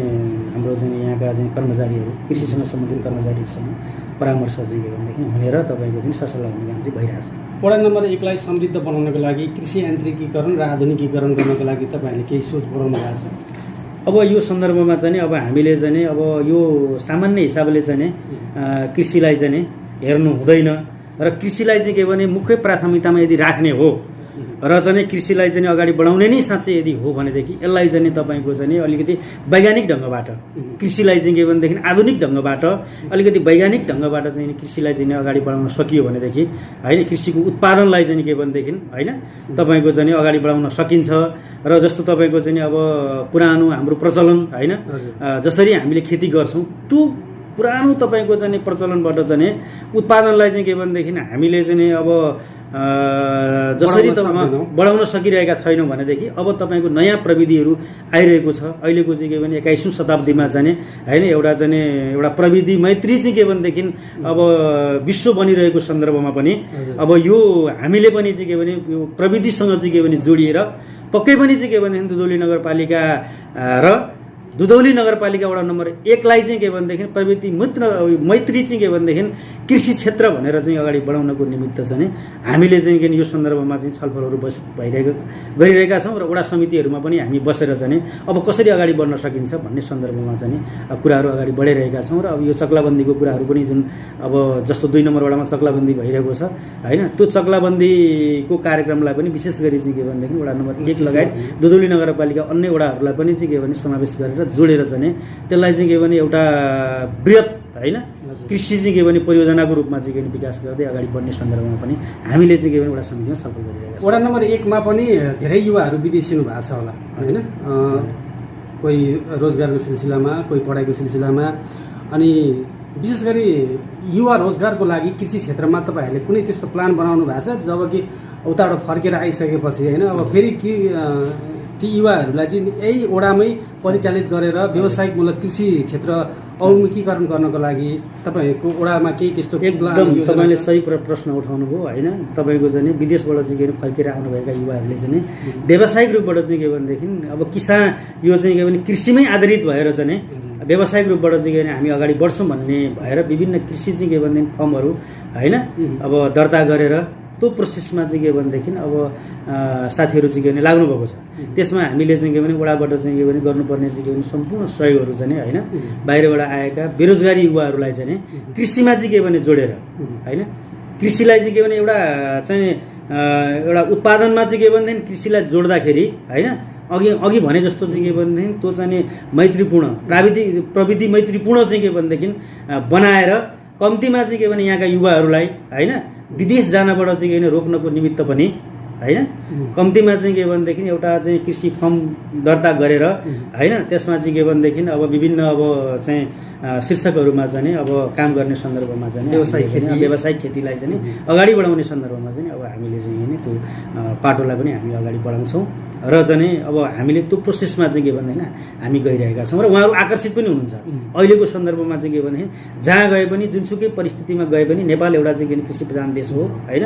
[SPEAKER 2] हाम्रो चाहिँ यहाँका चाहिँ कर्मचारीहरू, कृषिसँग सम्बन्धित कर्मचारीहरूसँग परामर्श चाहिँ के भनेदेखि हुनेर तपाईँको चाहिँ सरसल्लाह हुने काम चाहिँ भइरहेछ।
[SPEAKER 1] वडा नम्बर 1 लाई समृद्ध बनाउनको लागि कृषि यान्त्रिकीकरण र आधुनिकीकरण गर्नको लागि तपाईँहरूले केही सोच बनाउनु भएको छ?
[SPEAKER 2] अब यो सन्दर्भमा चाहिँ अब हामीले चाहिँ अब यो सामान्य हिसाबले चाहिँ कृषिलाई चाहिँ हेर्नु हुँदैन र कृषिलाई चाहिँ के भने मुख्य प्राथमिकतामा यदि राख्ने हो र चाहिँ कृषिलाई चाहिँ अगाडि बढाउने नै साँच्चै यदि हो भनेदेखि यसलाई चाहिँ तपाईँको चाहिँ अलिकति वैज्ञानिक ढङ्गबाट कृषिलाई चाहिँ के भनेदेखि आधुनिक ढङ्गबाट अलिकति वैज्ञानिक ढङ्गबाट चाहिँ कृषिलाई चाहिँ अगाडि बढाउन सकियो भनेदेखि होइन कृषिको उत्पादनलाई चाहिँ के भनेदेखि होइन तपाईँको चाहिँ अगाडि बढाउन सकिन्छ। र जस्तो तपाईँको चाहिँ अब पुरानो हाम्रो प्रचलन होइन जसरी हामीले खेती गर्छौँ त्यो पुरानो तपाईँको चाहिँ प्रचलनबाट चाहिँ उत्पादनलाई चाहिँ के भनेदेखि हामीले चाहिँ अब जसरी त बढाउन सकिरहेका छैनौँ भनेदेखि अब तपाईँको नयाँ प्रविधिहरू आइरहेको छ। अहिलेको चाहिँ के भने 21औं शताब्दीमा चाहिँ होइन एउटा प्रविधि मैत्री चाहिँ के भनेदेखि अब विश्व बनिरहेको सन्दर्भमा पनि अब यो हामीले पनि चाहिँ के भने यो प्रविधिसँग चाहिँ के भने जोडिएर पक्कै पनि चाहिँ के भनेदेखि दुधौली नगरपालिका र दुधौली नगरपालिका वडा नम्बर 1 लाई चाहिँ के भनेदेखि प्रवृत्ति मैत्री चाहिँ के भनेदेखि कृषि क्षेत्र भनेर चाहिँ अगाडि बढाउनको निमित्त चाहिँ हामीले चाहिँ यो सन्दर्भमा चाहिँ छलफलहरू गरिरहेका छौँ र वडा समितिहरूमा पनि हामी बसेर चाहिँ अब कसरी अगाडि बढ्न सकिन्छ भन्ने सन्दर्भमा चाहिँ कुराहरू अगाडि बढाइरहेका छौँ। र अब यो चक्लाबन्दीको कुराहरू पनि जुन अब जस्तो 2 नम्बर वडामा चक्लाबन्दी भइरहेको छ होइन त्यो चक्लाबन्दीको कार्यक्रमलाई पनि विशेष गरी चाहिँ के भनेदेखि वडा नम्बर 1 लगायत दुधौली नगरपालिका अन्य वडाहरूलाई पनि चाहिँ के भने समावेश गरेर जोडेर चाहिँ त्यसलाई चाहिँ के भने एउटा बृहत होइन कृषि चाहिँ के भने परियोजनाको रूपमा चाहिँ के भने विकास गर्दै अगाडि बढ्ने सन्दर्भमा पनि हामीले चाहिँ के भने वडा समितिमा छलफल गरिरहेका छौँ।
[SPEAKER 1] वडा नम्बर 1 मा पनि धेरै युवाहरू विदेशिनु भएको छ होला होइन, कोही रोजगारको सिलसिलामा, कोही पढाइको सिलसिलामा। अनि विशेष गरी युवा रोजगारको लागि कृषि क्षेत्रमा तपाईँहरूले कुनै त्यस्तो प्लान बनाउनु भएको छ जबकि उताबाट फर्केर आइसकेपछि होइन अब फेरि ती युवाहरूलाई चाहिँ यही ओडामै परिचालित गरेर व्यावसायिकमूलक कृषि क्षेत्र अवमुखीकरण गर्नको लागि तपाईँहरूको ओडामा केही त्यस्तो
[SPEAKER 2] एकदम तपाईँले सही प्रश्न उठाउनु भयो होइन। तपाईँको चाहिँ विदेशबाट चाहिँ के फर्केर आउनुभएका युवाहरूले चाहिँ व्यावसायिक रूपबाट चाहिँ के भनेदेखि अब किसान यो चाहिँ के भने कृषिमै आधारित भएर चाहिँ व्यावसायिक रूपबाट चाहिँ के भने हामी अगाडि बढ्छौँ भन्ने भएर विभिन्न कृषि चाहिँ के भनेदेखि फर्महरू होइन अब दर्ता गरेर त्यो प्रोसेसमा चाहिँ के भनेदेखि अब साथीहरू चाहिँ के भने लाग्नुभएको छ। त्यसमा हामीले चाहिँ के भने वडाबाट चाहिँ के भने गर्नुपर्ने चाहिँ के भने सम्पूर्ण सहयोगहरू चाहिँ होइन बाहिरबाट आएका बेरोजगारी युवाहरूलाई चाहिँ कृषिमा चाहिँ के भने जोडेर होइन कृषिलाई चाहिँ के भने एउटा उत्पादनमा चाहिँ के भनेदेखि कृषिलाई जोड्दाखेरि होइन अघि भने जस्तो चाहिँ के भनेदेखि त्यो चाहिँ मैत्रीपूर्ण प्रविधि मैत्रीपूर्ण चाहिँ के भनेदेखि बनाएर कम्तीमा चाहिँ के भने यहाँका युवाहरूलाई होइन विदेश जानबाट चाहिँ के भने रोक्नको निमित्त पनि होइन कम्तीमा चाहिँ के भनेदेखि एउटा चाहिँ कृषि फर्म दर्ता गरेर होइन त्यसमा चाहिँ के भनेदेखि अब विभिन्न अब चाहिँ शीर्षकहरूमा चाहिँ अब काम गर्ने सन्दर्भमा चाहिँ व्यावसायिक खेतीलाई चाहिँ अगाडि बढाउने सन्दर्भमा चाहिँ अब हामीले चाहिँ त्यो पाटोलाई पनि हामी अगाडि बढाउँछौँ र चाहिँ अब हामीले त्यो प्रोसेसमा चाहिँ के भन्दैन हामी गइरहेका छौँ र उहाँहरू आकर्षित पनि हुनुहुन्छ। अहिलेको सन्दर्भमा चाहिँ के भने जहाँ गए पनि जुनसुकै परिस्थितिमा गए पनि नेपाल एउटा चाहिँ के कृषि प्रधान देश हो होइन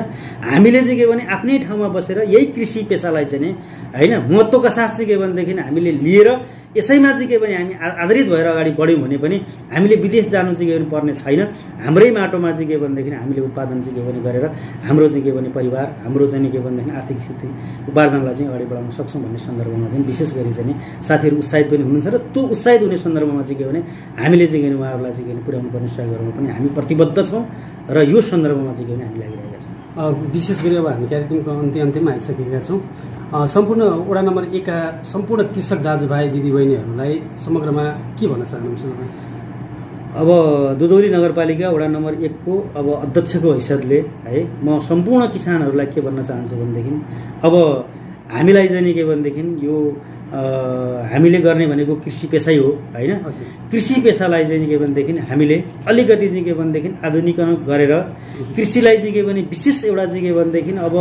[SPEAKER 2] हामीले चाहिँ के भने आफ्नै ठाउँमा बसेर यही कृषि पेसालाई चाहिँ होइन महत्त्वका साथ चाहिँ के भनेदेखि हामीले लिएर यसैमा चाहिँ के भने हामी आधारित भएर अगाडि बढ्यौँ भने पनि हामीले विदेश जानु चाहिँ के भने पर्ने छैन। हाम्रै माटोमा चाहिँ के भनेदेखि हामीले उत्पादन चाहिँ के भने गरेर हाम्रो चाहिँ के भने परिवार हाम्रो चाहिँ के भनेदेखि आर्थिक स्थिति उपार्जनलाई चाहिँ अगाडि बढाउन सक्छौँ भन्ने सन्दर्भमा चाहिँ विशेष गरी चाहिँ साथीहरू उत्साहित पनि हुनुहुन्छ र त्यो उत्साहित हुने सन्दर्भमा चाहिँ के भने हामीले चाहिँ के भने उहाँहरूलाई चाहिँ के भने पुर्याउनु पर्ने सहयोगहरूमा पनि हामी प्रतिबद्ध छौँ र यो सन्दर्भमा चाहिँ के भने हामी लागिरहेका छौँ।
[SPEAKER 1] विशेष गरी अब हामी कार्यक्रमको अन्त्यमा आइसकेका छौँ। सम्पूर्ण वडा नम्बर 1 का सम्पूर्ण कृषक दाजुभाइ दिदीबहिनीहरूलाई समग्रमा के भन्न चाहनुहुन्छ?
[SPEAKER 2] अब दुधौली नगरपालिका वडा नम्बर 1 को अब अध्यक्षको हैसियतले है म सम्पूर्ण किसानहरूलाई के भन्न चाहन्छु भनेदेखि अब हामीलाई चाहिँ के भनेदेखि यो हामीले गर्ने भनेको कृषि पेसै हो होइन। कृषि पेसालाई चाहिँ के भनेदेखि हामीले अलिकति चाहिँ के भनेदेखि आधुनिकीकरण गरेर कृषिलाई चाहिँ के भने विशेष एउटा चाहिँ के भनेदेखि अब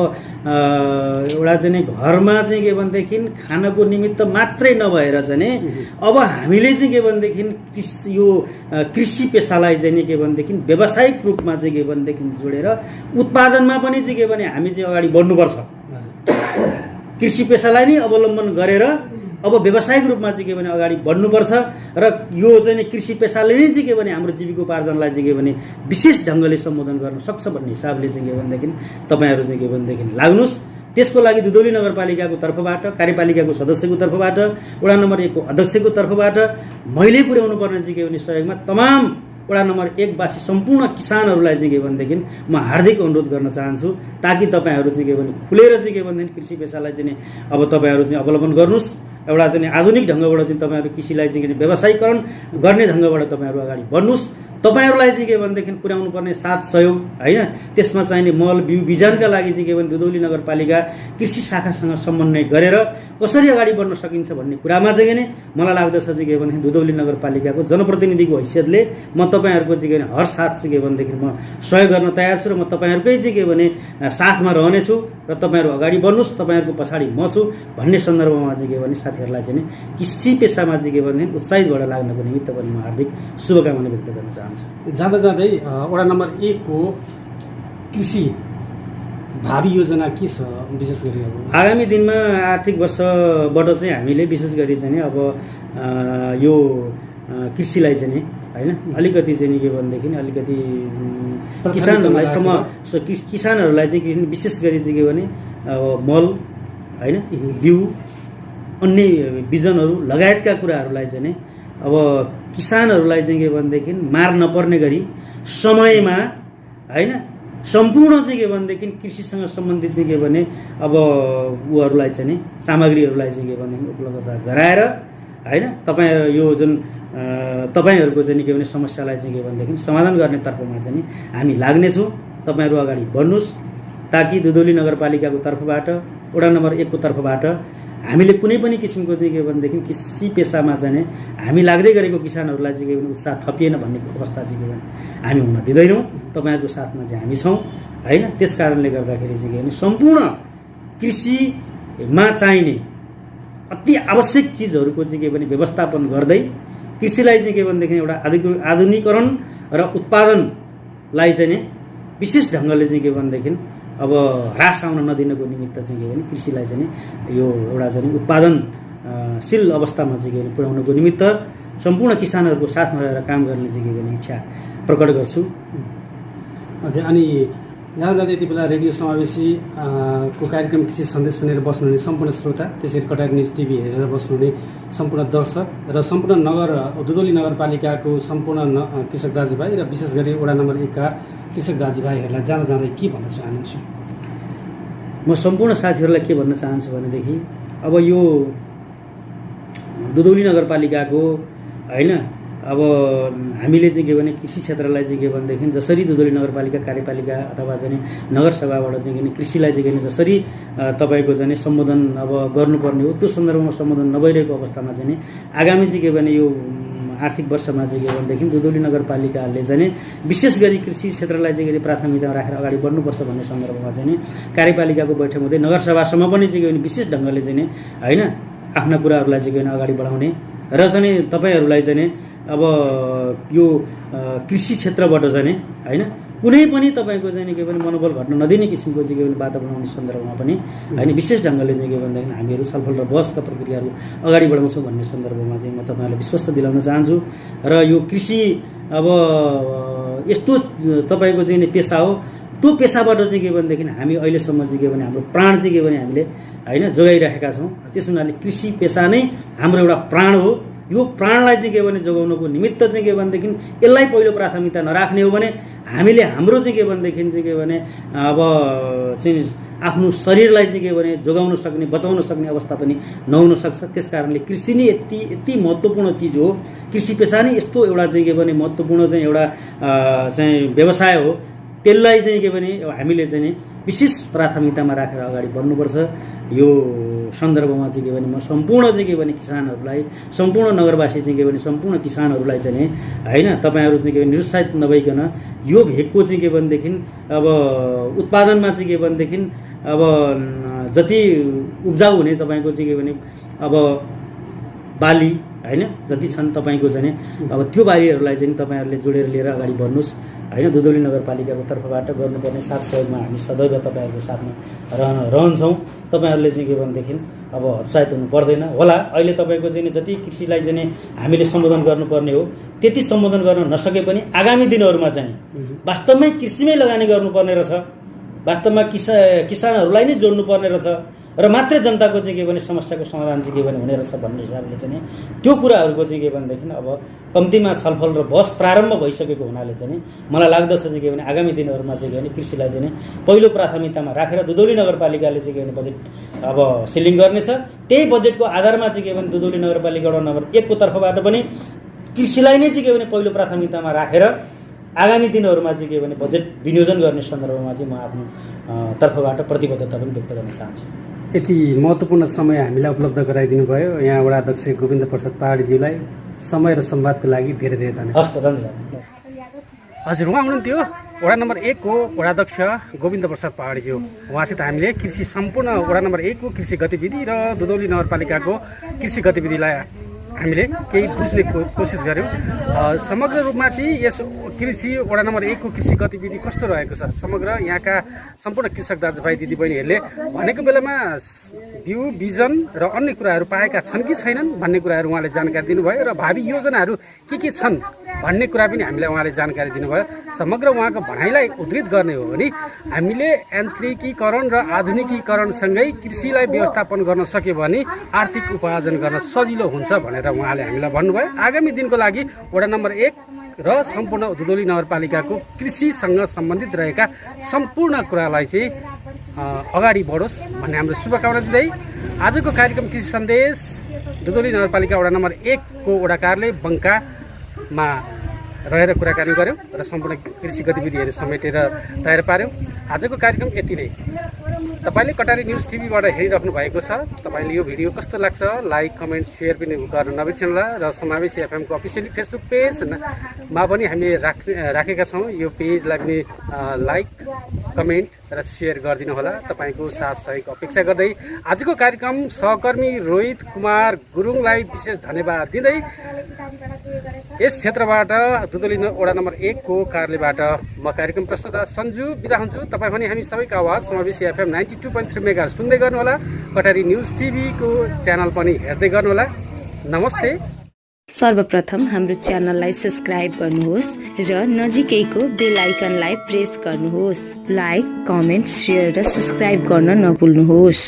[SPEAKER 2] एउटा चाहिँ घरमा चाहिँ के भनेदेखि खानको निमित्त मात्रै नभएर चाहिँ अब हामीले चाहिँ के भनेदेखि यो कृषि पेसालाई चाहिँ के भनेदेखि व्यावसायिक रूपमा चाहिँ के भनेदेखि जोडेर उत्पादनमा पनि चाहिँ के भने हामी चाहिँ अगाडि बढ्नुपर्छ। कृषि पेसालाई नै अवलम्बन गरेर अब व्यावसायिक रूपमा चाहिँ के भने अगाडि बढ्नुपर्छ र यो चाहिँ कृषि पेसाले नै चाहिँ के भने हाम्रो जीविकोपार्जनलाई चाहिँ के भने विशेष ढङ्गले सम्बोधन गर्न सक्छ भन्ने हिसाबले चाहिँ के भनेदेखि तपाईँहरू चाहिँ के भनेदेखि लाग्नुहोस्। त्यसको लागि दुधौली नगरपालिकाको तर्फबाट, कार्यपालिकाको सदस्यको तर्फबाट, वडा नम्बर 1 को अध्यक्षको तर्फबाट मैले पुर्याउनु पर्ने चाहिँ के भने सहयोगमा तमाम वडा नम्बर 1 वासी सम्पूर्ण किसानहरूलाई चाहिँ के भनेदेखि म हार्दिक अनुरोध गर्न चाहन्छु ताकि तपाईँहरू चाहिँ के भने खुलेर चाहिँ के भनेदेखि कृषि पेसालाई चाहिँ अब तपाईँहरू चाहिँ अवलम्बन गर्नुहोस्। एउटा चाहिँ आधुनिक ढङ्गबाट चाहिँ तपाईँहरू कृषिलाई चाहिँ व्यवसायीकरण गर्ने ढङ्गबाट तपाईँहरू अगाडि बढ्नुहोस्। तपाईँहरूलाई चाहिँ के भनेदेखि पुर्याउनु पर्ने साथ सहयोग होइन, त्यसमा चाहिने मल बिउ बिजनका लागि चाहिँ के भने दुधौली नगरपालिका कृषि शाखासँग समन्वय गरेर कसरी अगाडि बढ्न सकिन्छ भन्ने कुरामा चाहिँ नि मलाई लाग्दछ चाहिँ के भने दुधौली नगरपालिकाको जनप्रतिनिधिको हैसियतले म तपाईँहरूको चाहिँ के भने हर साथ चाहिँ के भनेदेखि म सहयोग गर्न तयार छु र म तपाईँहरूकै चाहिँ के भने साथमा रहनेछु र तपाईँहरू अगाडि बढ्नुहोस्, तपाईँहरूको पछाडि म छु भन्ने सन्दर्भमा चाहिँ के भने साथीहरूलाई चाहिँ कृषि पेसामा चाहिँ के भनेदेखि उत्साहित भएर लाग्नको निमित्त पनि म हार्दिक शुभकामना व्यक्त गर्न चाहन्छु।
[SPEAKER 1] जाँदा जाँदै वडा नम्बर 1 को कृषि भावी योजना के छ? विशेष गरी
[SPEAKER 2] आगामी दिनमा आर्थिक वर्षबाट चाहिँ हामीले विशेष गरी चाहिँ अब यो कृषिलाई चाहिँ होइन अलिकति चाहिँ के भनेदेखि अलिकति किसानहरूलाई चाहिँ विशेष गरी चाहिँ के भने अब मल होइन बिउ अन्य बिजनहरू लगायतका कुराहरूलाई चाहिँ अब किसानहरूलाई चाहिँ के भनेदेखि मार नपर्ने गरी समयमा होइन सम्पूर्ण चाहिँ के भनेदेखि कृषिसँग सम्बन्धित चाहिँ के भने अब उहरूलाई चाहिँ सामग्रीहरूलाई चाहिँ के भनेदेखि उपलब्धता गराएर होइन तपाईँ यो जुन तपाईँहरूको चाहिँ के भने समस्यालाई चाहिँ के भनेदेखि समाधान गर्ने तर्फमा चाहिँ हामी लाग्नेछौँ। तपाईँहरू अगाडि बढ्नुहोस् ताकि दुधौली नगरपालिकाको तर्फबाट, वडा नम्बर 1 को तर्फबाट हामीले कुनै पनि किसिमको चाहिँ के भनेदेखि कृषि पेसामा चाहिँ हामी लाग्दै गरेको किसानहरूलाई चाहिँ के भने उत्साह थपिएन भन्ने अवस्था चाहिँ के भने हामी हुन दिँदैनौँ। तपाईँहरूको साथमा चाहिँ हामी छौँ होइन। त्यस कारणले गर्दाखेरि चाहिँ के भने सम्पूर्ण कृषिमा चाहिने अति आवश्यक चिजहरूको चाहिँ के भने व्यवस्थापन गर्दै कृषिलाई चाहिँ के भनेदेखि एउटा आधुनिकीकरण र उत्पादनलाई चाहिँ विशेष ढङ्गले चाहिँ के भनेदेखि अब ह्रास आउन नदिनको निमित्त चाहिँ के भने कृषिलाई चाहिँ यो एउटा चाहिँ उत्पादनशील अवस्थामा चाहिँ के भने पुर्याउनको निमित्त सम्पूर्ण किसानहरूको साथमा रहेर काम गर्ने चाहिँ के भने इच्छा प्रकट गर्छु।
[SPEAKER 1] अनि जाँदा यति बेला रेडियो समावेशी को कार्यक्रम कृषि सन्देश सुनेर बस्नुहुने सम्पूर्ण श्रोता, त्यसरी कटारी न्युज टिभी हेरेर बस्नुहुने सम्पूर्ण दर्शक र सम्पूर्ण दुधौली नगरपालिकाको सम्पूर्ण कृषक दाजुभाइ र विशेष गरी वडा नम्बर 1 का कृषक दाजुभाइहरूलाई जाँदै के भन्न चाहन्छु?
[SPEAKER 2] म सम्पूर्ण साथीहरूलाई के भन्न चाहन्छु भनेदेखि अब यो दुधौली नगरपालिकाको होइन अब हामीले चाहिँ के भने कृषि क्षेत्रलाई चाहिँ के भनेदेखि जसरी दुधौली नगरपालिका कार्यपालिका अथवा चाहिँ नगरसभाबाट चाहिँ कृषिलाई चाहिँ जसरी तपाईँको चाहिँ सम्बोधन अब गर्नुपर्ने हो त्यो सन्दर्भमा सम्बोधन नभइरहेको अवस्थामा चाहिँ आगामी चाहिँ के भने यो आर्थिक वर्षमा चाहिँ के भनेदेखि दुधौली नगरपालिकाले चाहिँ विशेष गरी कृषि क्षेत्रलाई चाहिँ प्राथमिकता राखेर अगाडि बढ्नुपर्छ भन्ने सन्दर्भमा चाहिँ कार्यपालिकाको बैठक हुँदै नगरसभासम्म पनि चाहिँ के भने विशेष ढङ्गले चाहिँ होइन आफ्ना कुराहरूलाई चाहिँ के भने अगाडि बढाउने र चाहिँ तपाईँहरूलाई चाहिँ अब यो कृषि क्षेत्रबाट चाहिँ होइन कुनै पनि तपाईँको चाहिँ के भने मनोबल घट्न नदिने किसिमको चाहिँ के भने बाटो बनाउने सन्दर्भमा पनि होइन विशेष ढङ्गले चाहिँ के भनेदेखि हामीहरू छलफल र बहसका प्रक्रियाहरू अगाडि बढाउँछौँ भन्ने सन्दर्भमा चाहिँ म तपाईँहरूलाई विश्वस्त दिलाउन चाहन्छु। र यो कृषि अब यस्तो तपाईँको चाहिँ पेसा हो, त्यो पेसाबाट चाहिँ के भनेदेखि हामी अहिलेसम्म चाहिँ के भने हाम्रो प्राण चाहिँ के भने हामीले होइन जोगाइरहेका छौँ। त्यस हुनाले कृषि पेसा नै हाम्रो एउटा प्राण हो। यो प्राणलाई चाहिँ के भने जोगाउनको निमित्त चाहिँ के भनेदेखि यसलाई पहिलो प्राथमिकता नराख्ने हो भने हामीले हाम्रो चाहिँ के भनेदेखि चाहिँ के भने अब चाहिँ आफ्नो शरीरलाई चाहिँ के भने जोगाउन सक्ने बचाउन सक्ने अवस्था पनि नहुन सक्छ। त्यस कारणले कृषि नै यति महत्त्वपूर्ण चिज हो। कृषि पेसा नै यस्तो एउटा चाहिँ के भने महत्त्वपूर्ण चाहिँ एउटा चाहिँ व्यवसाय हो। त्यसलाई चाहिँ के भने हामीले चाहिँ विशेष प्राथमिकतामा राखेर अगाडि बढ्नुपर्छ। यो सन्दर्भमा चाहिँ के भने म सम्पूर्ण चाहिँ के भने किसानहरूलाई, सम्पूर्ण नगरवासी चाहिँ के भने सम्पूर्ण किसानहरूलाई चाहिँ नि होइन, तपाईँहरू चाहिँ के भने निरुत्साहित नभइकन यो भेगको चाहिँ के भनेदेखि अब उत्पादनमा चाहिँ के भनेदेखि अब जति उब्जाउ हुने तपाईँको चाहिँ के भने अब बाली होइन जति छन् तपाईँको चाहिँ अब त्यो बालीहरूलाई चाहिँ तपाईँहरूले जोडेर लिएर अगाडि बढ्नुहोस् होइन। दुधौली नगरपालिकाको तर्फबाट गर्नुपर्ने साथ सहयोगमा हामी सदैव तपाईँहरूको साथमा रहन्छौँ। तपाईँहरूले चाहिँ के भनेदेखि अब हतोत्साहित हुनु पर्दैन होला। अहिले तपाईँको चाहिँ जति कृषिलाई चाहिँ हामीले सम्बोधन गर्नुपर्ने हो त्यति सम्बोधन गर्न नसके पनि आगामी दिनहरूमा चाहिँ वास्तवमै कृषिमै लगानी गर्नुपर्ने रहेछ, वास्तवमा किसानहरूलाई नै जोड्नुपर्ने रहेछ र मात्रै जनताको चाहिँ के भने समस्याको समाधान चाहिँ के भने हुने रहेछ भन्ने हिसाबले चाहिँ त्यो कुराहरूको चाहिँ के भनेदेखि अब कम्तीमा छलफल र बहस प्रारम्भ भइसकेको हुनाले चाहिँ मलाई लाग्दछ चाहिँ के भने आगामी दिनहरूमा चाहिँ के भने कृषिलाई चाहिँ पहिलो प्राथमिकतामा राखेर दुधौली नगरपालिकाले चाहिँ के भने बजेट अब सिलिङ गर्नेछ। त्यही बजेटको आधारमा चाहिँ के भने दुधौली नगरपालिका वडा नम्बर 1 को तर्फबाट पनि कृषिलाई नै चाहिँ के भने पहिलो प्राथमिकतामा राखेर आगामी दिनहरूमा चाहिँ के भने बजेट विनियोजन गर्ने सन्दर्भमा चाहिँ म आफ्नो तर्फबाट प्रतिबद्धता पनि व्यक्त गर्न चाहन्छु।
[SPEAKER 1] यति महत्त्वपूर्ण समय हामीलाई उपलब्ध गराइदिनु भयो यहाँ वडा अध्यक्ष गोविन्द प्रसाद पहाडीज्यूलाई समय र संवादको लागि धेरै धेरै धन्यवाद।
[SPEAKER 2] हस् त, धन्यवाद।
[SPEAKER 1] हजुर, उहाँ हुनुहुन्थ्यो वडा नम्बर 1 को वडा अध्यक्ष गोविन्द प्रसाद पहाडीज्यू। उहाँसित हामीले कृषि सम्पूर्ण वडा नम्बर 1 को कृषि गतिविधि र दुधौली नगरपालिकाको कृषि गतिविधिलाई हामीले केही बुझ्ने कोसिस गऱ्यौँ। समग्र रूपमा चाहिँ यस कृषि वडा नम्बर 1 को कृषि गतिविधि कस्तो रहेको छ, समग्र यहाँका सम्पूर्ण कृषक दाजुभाइ दिदीबहिनीहरूले भनेको बेलामा बिउ बिजन र अन्य कुराहरू पाएका छन् कि छैनन् भन्ने कुराहरू उहाँले जानकारी दिनुभयो र भावी योजनाहरू के छन् भन्ने कुरा पनि हामीलाई उहाँले जानकारी दिनुभयो। समग्र उहाँको भनाइलाई उद्धृत गर्ने हो भने हामीले यान्त्रिकीकरण र आधुनिकीकरणसँगै कृषिलाई व्यवस्थापन गर्न सक्यो भने आर्थिक उपार्जन गर्न सजिलो हुन्छ भनेर उहाँले हामीलाई भन्नुभयो। आगामी दिनको लागि वडा नम्बर 1 र सम्पूर्ण दुधौली नगरपालिकाको कृषिसँग सम्बन्धित रहेका सम्पूर्ण कुरालाई चाहिँ अगाडि बढोस् भन्ने हाम्रो शुभकामना दिँदै आजको कार्यक्रम कृषि सन्देश दुधौली नगरपालिका वडा नम्बर 1 को वडा कार्यालय बङ्कामा रहेर कुराकानी गऱ्यौँ र सम्पूर्ण कृषि गतिविधिहरू समेटेर तयार पार्यौँ। आजको कार्यक्रम यति नै। तपाईँले कटारी न्युज टिभीबाट हेरिराख्नु भएको छ। तपाईँले यो भिडियो कस्तो लाग्छ लाइक कमेन्ट सेयर पनि गर्न नबिर्सनुहोला र समावेशी एफएमको अफिसियल फेसबुक पेजमा पनि हामीले राखेका छौँ। यो पेजलाई पनि लाइक कमेन्ट र सेयर गरिदिनु होला। तपाईँको साथ सहयोग अपेक्षा गर्दै आजको कार्यक्रम सहकर्मी रोहित कुमार गुरुङलाई विशेष धन्यवाद दिँदै यस क्षेत्रबाट दुधौली वडा नम्बर 1 को कार्यालयबाट म कार्यक्रम प्रस्तुता सन्जु बिदा हुन्छु। तपाईँ पनि हामी सबैको आवाज समावेशी एफएम 92.3 मेगा सुन्दै गर्नुहोला। कटारी न्युज टिभीको च्यानल पनि हेर्दै गर्नुहोला। नमस्ते।
[SPEAKER 3] सर्वप्रथम हाम्रो च्यानललाई सब्स्क्राइब गर्नुहोस् र नजिकैको बेल आइकनलाई प्रेस गर्नुहोस्। लाइक, कमेन्ट, सेयर र सब्स्क्राइब गर्न नभुल्नुहोस्।